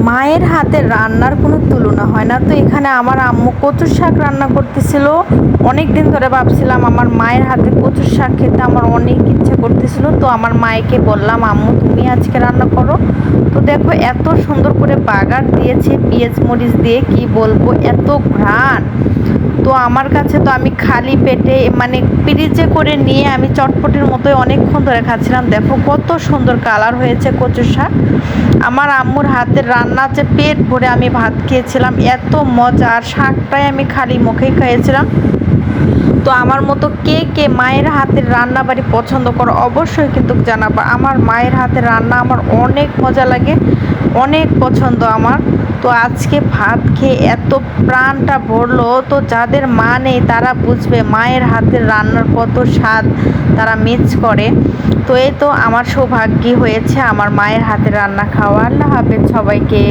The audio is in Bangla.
মায়ের হাতের রান্নার কোনো তুলনা হয় না। তো এখানে আমার আম্মু কচুর শাক রান্না করতেছিল। অনেক দিন ধরে ভাবছিলাম আমার মায়ের হাতে কচুর শাক খেতে, আমার অনেক ইচ্ছে করতেছিল। তো আমার মায়েকে বললাম, আম্মু তুমি আজকে রান্না করো। তো দেখো এত সুন্দর করে বাগার দিয়েছে পেঁয়াজ মরিচ দিয়ে, কি বলবো, এত ঘ্রাণ। তো আমার কাছে তো আমি খালি পেটে মানে ফ্রিজে করে নিয়ে আমি চটপটির মতোই অনেকক্ষণ ধরে খাচ্ছিলাম। দেখো কত সুন্দর কালার হয়েছে কচু শাক। আমার আম্মুর হাতের রান্না যে পেট ভরে আমি ভাত খেয়েছিলাম, এত মজা। আর শাকটাই আমি খালি মুখেই খেয়েছিলাম। তো আমার মতো কে কে মায়ের হাতের রান্না বাড়ি পছন্দ করো অবশ্যই কিন্তু জানাবা। আমার মায়ের হাতের রান্না আমার অনেক মজা লাগে, অনেক পছন্দ আমার। তো আজকে ভাত খেয়ে এত প্রাণটা ভরলো। তো যাদের মা নেই তারা বুঝবে মায়ের হাতের রান্নার কত স্বাদ তারা মিস করে। তো এই তো আমার সৌভাগ্যই হয়েছে আমার মায়ের হাতের রান্না খাওয়া। আল্লাহ হাফেজ সবাইকে।